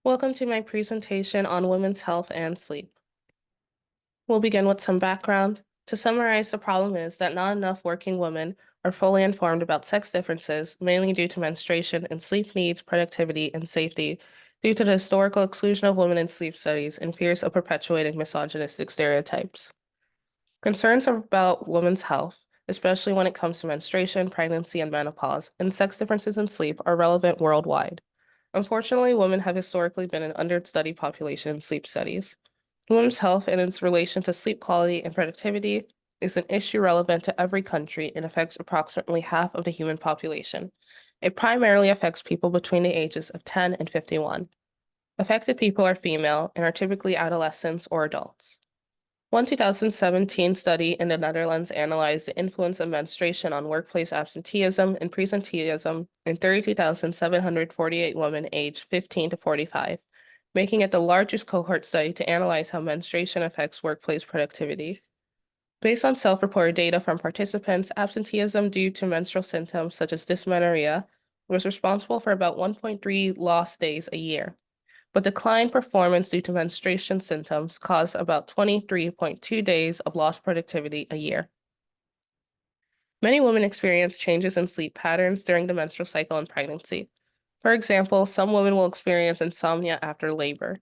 Welcome to my presentation on women's health and sleep. We'll begin with some background. To summarize, the problem is that not enough working women are fully informed about sex differences, mainly due to menstruation and sleep needs, productivity, and safety, due to the historical exclusion of women in sleep studies and fears of perpetuating misogynistic stereotypes. Concerns about women's health, especially when it comes to menstruation, pregnancy, and menopause, and sex differences in sleep, are relevant worldwide. Unfortunately, women have historically been an understudied population in sleep studies. Women's health and its relation to sleep quality and productivity is an issue relevant to every country and affects approximately half of the human population. It primarily affects people between the ages of 10 and 51. Affected people are female and are typically adolescents or adults. One 2017 study in the Netherlands analyzed the influence of menstruation on workplace absenteeism and presenteeism in 32,748 women aged 15 to 45, making it the largest cohort study to analyze how menstruation affects workplace productivity. Based on self-reported data from participants, absenteeism due to menstrual symptoms such as dysmenorrhea was responsible for about 1.3 lost days a year, but declined performance due to menstruation symptoms caused about 23.2 days of lost productivity a year. Many women experience changes in sleep patterns during the menstrual cycle and pregnancy. For example, some women will experience insomnia after labor,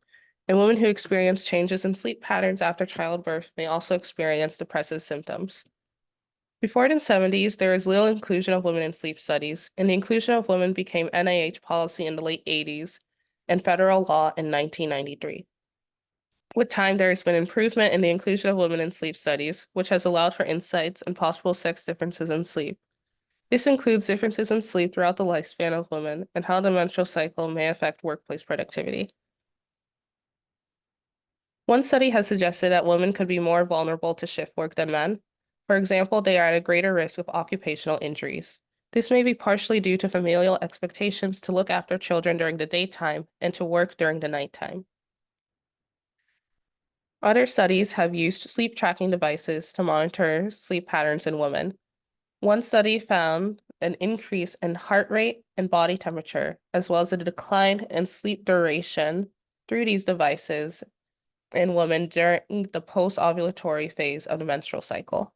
and women who experience changes in sleep patterns after childbirth may also experience depressive symptoms. Before the 70s, there was little inclusion of women in sleep studies, and the inclusion of women became NIH policy in the late 80s and federal law in 1993. With time, there has been improvement in the inclusion of women in sleep studies, which has allowed for insights and possible sex differences in sleep. This includes differences in sleep throughout the lifespan of women and how the menstrual cycle may affect workplace productivity. One study has suggested that women could be more vulnerable to shift work than men. For example, they are at a greater risk of occupational injuries. This may be partially due to familial expectations to look after children during the daytime and to work during the nighttime. Other studies have used sleep tracking devices to monitor sleep patterns in women. One study found an increase in heart rate and body temperature, as well as a decline in sleep duration through these devices in women during the post-ovulatory phase of the menstrual cycle.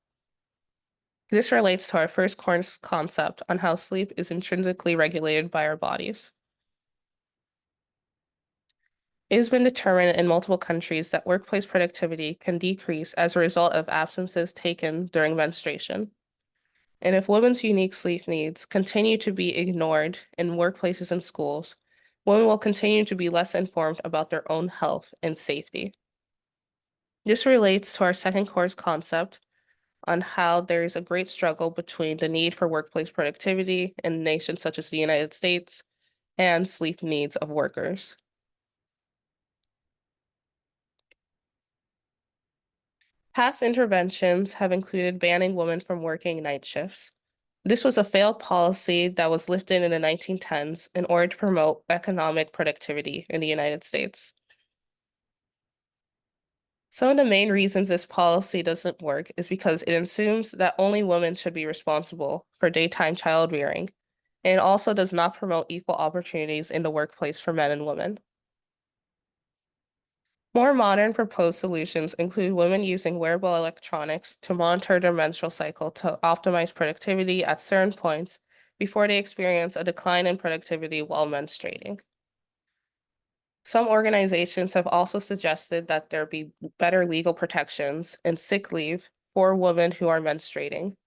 This relates to our first course concept on how sleep is intrinsically regulated by our bodies. It has been determined in multiple countries that workplace productivity can decrease as a result of absences taken during menstruation. And if women's unique sleep needs continue to be ignored in workplaces and schools, women will continue to be less informed about their own health and safety. This relates to our second course concept on how there is a great struggle between the need for workplace productivity in nations such as the United States and sleep needs of workers. Past interventions have included banning women from working night shifts. This was a failed policy that was lifted in the 1910s in order to promote economic productivity in the United States. Some of the main reasons this policy doesn't work is because it assumes that only women should be responsible for daytime child rearing, and it also does not promote equal opportunities in the workplace for men and women. More modern proposed solutions include women using wearable electronics to monitor their menstrual cycle to optimize productivity at certain points before they experience a decline in productivity while menstruating. Some organizations have also suggested that there be better legal protections and sick leave for women who are menstruating,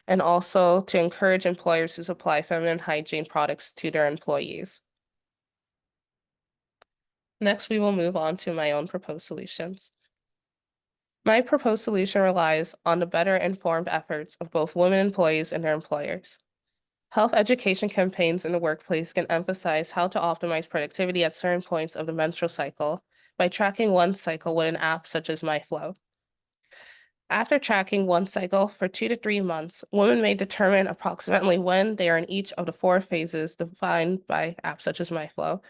and also to encourage employers to supply feminine hygiene products to their employees. Next, we will move on to my own proposed solutions. My proposed solution relies on the better informed efforts of both women employees and their employers. Health education campaigns in the workplace can emphasize how to optimize productivity at certain points of the menstrual cycle by tracking one cycle with an app such as MyFlow. After tracking one cycle for 2 to 3 months, women may determine approximately when they are in each of the four phases defined by apps such as MyFlow.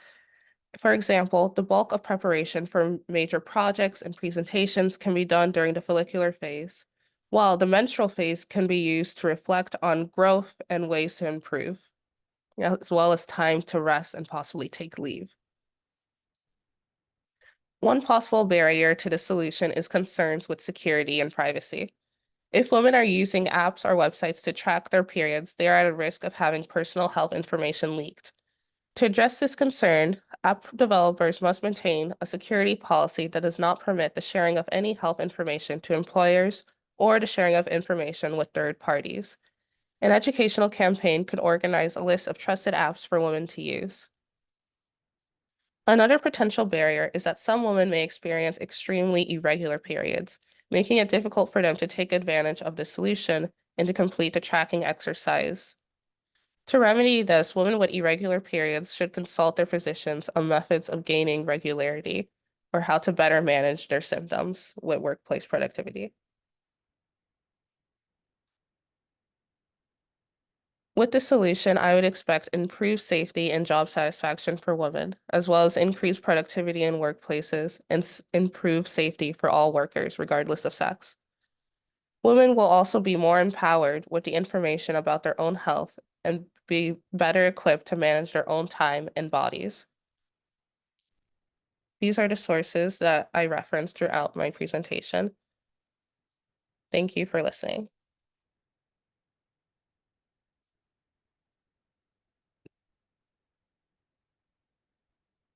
For example, the bulk of preparation for major projects and presentations can be done during the follicular phase, while the menstrual phase can be used to reflect on growth and ways to improve, as well as time to rest and possibly take leave. One possible barrier to the solution is concerns with security and privacy. If women are using apps or websites to track their periods, they are at a risk of having personal health information leaked. To address this concern, app developers must maintain a security policy that does not permit the sharing of any health information to employers or the sharing of information with third parties. An educational campaign could organize a list of trusted apps for women to use. Another potential barrier is that some women may experience extremely irregular periods, making it difficult for them to take advantage of the solution and to complete the tracking exercise. To remedy this, women with irregular periods should consult their physicians on methods of gaining regularity or how to better manage their symptoms with workplace productivity. With the solution, I would expect improved safety and job satisfaction for women, as well as increased productivity in workplaces and improved safety for all workers, regardless of sex. Women will also be more empowered with the information about their own health and be better equipped to manage their own time and bodies. These are the sources that I referenced throughout my presentation. Thank you for listening.